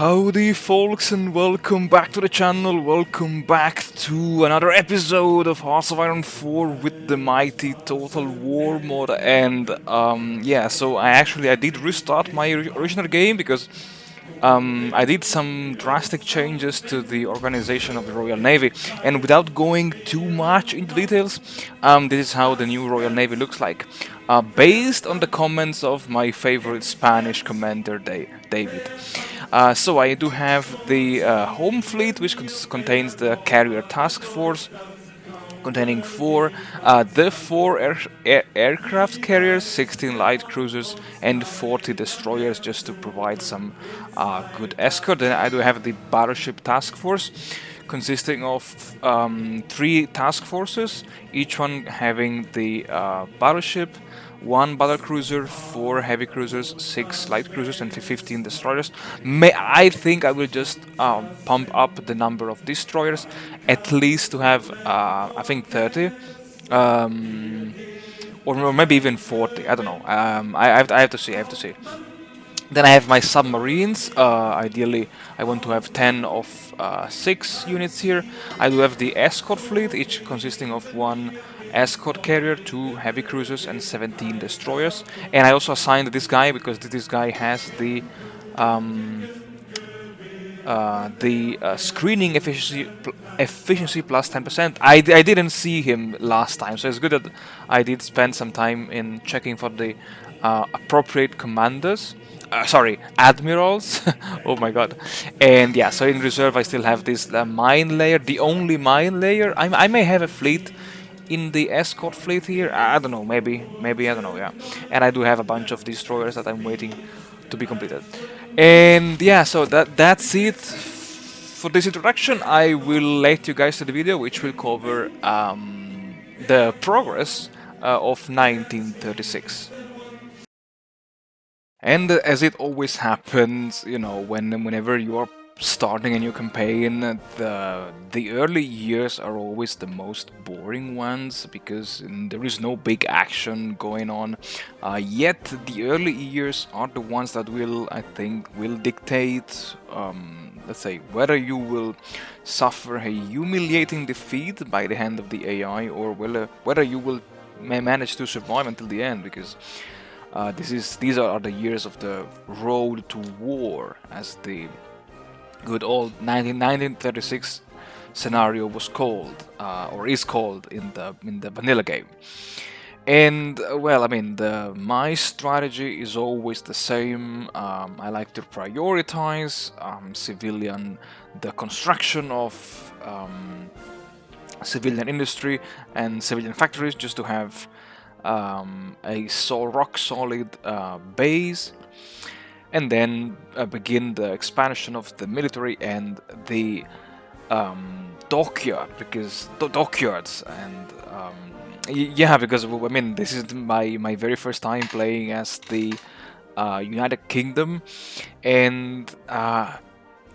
Howdy folks and welcome back to the channel, welcome back to another episode of Hearts of Iron 4 with the mighty Total War mod. And yeah, so I did restart my original game because I did some drastic changes to the organization of the Royal Navy, and without going too much into details, this is how the new Royal Navy looks like. Based on the comments of my favorite Spanish commander, David. So I do have the home fleet, which contains the carrier task force, containing four aircraft carriers, 16 light cruisers, and 40 destroyers, just to provide some good escort. Then I do have the battleship task force, consisting of three task forces, each one having the battleship, one battle cruiser, four heavy cruisers, six light cruisers, and 15 destroyers. I think I will just pump up the number of destroyers at least to have, I think, 30. Or maybe even 40. I don't know. I have to see. I have to see. Then I have my submarines. Ideally, I want to have 10 of 6 units here. I do have the escort fleet, each consisting of one escort carrier, 2 heavy cruisers, and 17 destroyers. And I also assigned this guy because this guy has the screening efficiency plus 10%. I didn't see him last time, so it's good that I did spend some time in checking for the appropriate commanders. Sorry, admirals. Oh my god. And yeah, so in reserve I still have this mine layer, the only mine layer. I may have a fleet in the escort fleet here. I don't know, maybe I don't know. Yeah, and I do have a bunch of destroyers that I'm waiting to be completed. And yeah, so that's it for this introduction. I will let you guys to the video, which will cover the progress of 1936. And as it always happens, you know, whenever you are starting a new campaign, the early years are always the most boring ones because there is no big action going on. Yet the early years are the ones that I think, will dictate, let's say, whether you will suffer a humiliating defeat by the hand of the AI, or whether you will manage to survive until the end, because these are the years of the road to war, as the good old 1936 scenario was called, or is called in the vanilla game. And well, I mean, my strategy is always the same. I like to prioritize the construction of civilian industry and civilian factories, just to have a rock solid base, and then begin the expansion of the military and the dockyards. And yeah, because I mean, this is my very first time playing as the United Kingdom. And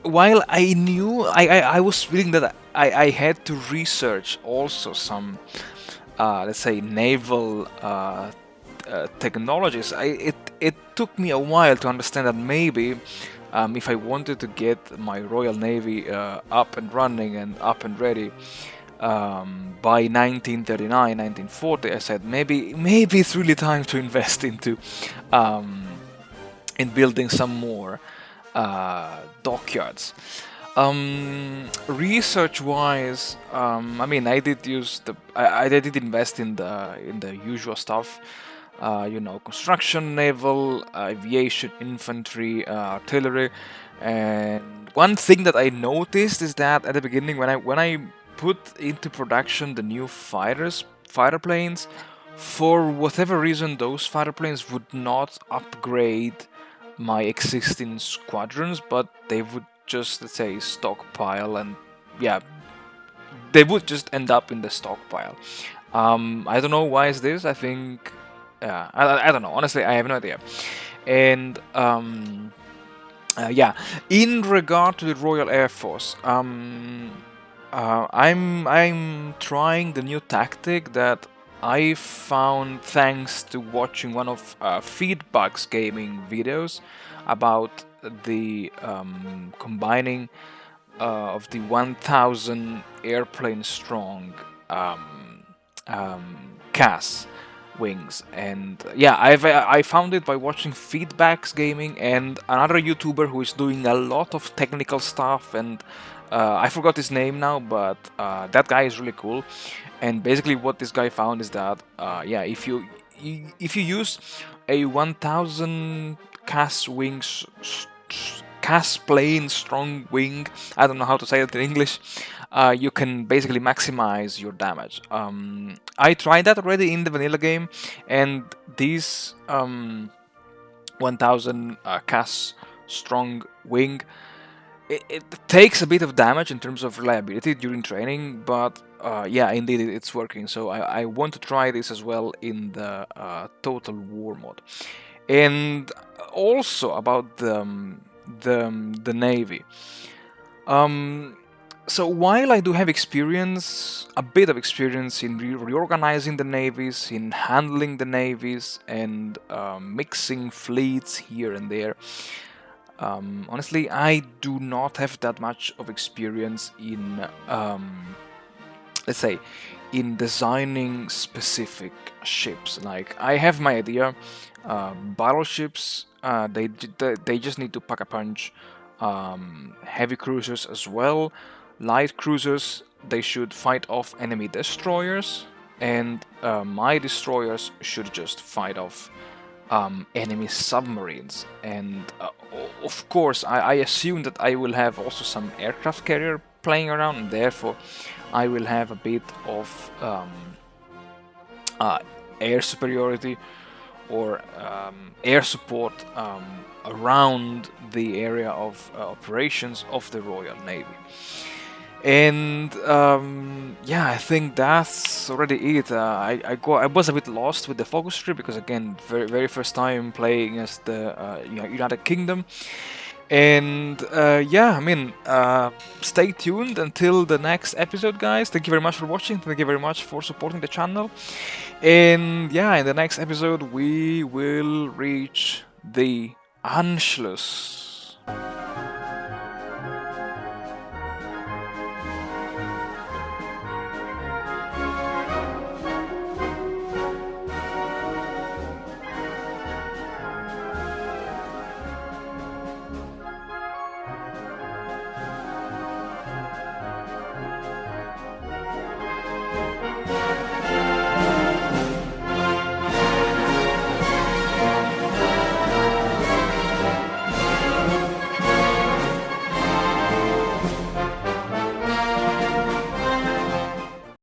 while I knew, I was feeling that I had to research also some let's say, naval technologies. It took me a while to understand that maybe if I wanted to get my Royal Navy up and running and up and ready by 1939, 1940, I said maybe it's really time to invest into in building some more dockyards. Research-wise, I mean, I did did invest in the usual stuff, you know, construction, naval, aviation, infantry, artillery. And one thing that I noticed is that at the beginning, when I put into production the new fighter planes, for whatever reason, those fighter planes would not upgrade my existing squadrons, but they would just, let's say, stockpile, and yeah, they would just end up in the stockpile. I don't know why is this. I think I don't know, honestly, I have no idea. And yeah, in regard to the Royal Air Force, I'm trying the new tactic that I found thanks to watching one of Feedback's gaming videos about the combining of the 1,000 airplane strong CAS wings. And yeah, I found it by watching Feedbacks Gaming and another YouTuber who is doing a lot of technical stuff, and I forgot his name now, but that guy is really cool. And basically what this guy found is that yeah, if you use a 1,000 CAS wings CAS plane strong wing, I don't know how to say it in English, you can basically maximize your damage. I tried that already in the vanilla game, and these 1000 CAS strong wing, it takes a bit of damage in terms of reliability during training, but yeah, indeed it's working. So I want to try this as well in the Total War mod. And also about the Navy. So while I do have experience, a bit of experience in reorganizing the navies, in handling the navies, and mixing fleets here and there, honestly, I do not have that much of experience in, let's say, in designing specific ships. Like, I have my idea. Battleships, they just need to pack a punch. Heavy cruisers as well. Light cruisers, they should fight off enemy destroyers, and my destroyers should just fight off enemy submarines. And of course, I assume that I will have also some aircraft carrier playing around, and therefore I will have a bit of air superiority or air support around the area of operations of the Royal Navy. And yeah, I think that's already it. I was a bit lost with the focus tree because, again, very first time playing as the United Kingdom. And yeah, I mean, stay tuned until the next episode, guys. Thank you very much for watching. Thank you very much for supporting the channel. And yeah, in the next episode, we will reach the Anschluss.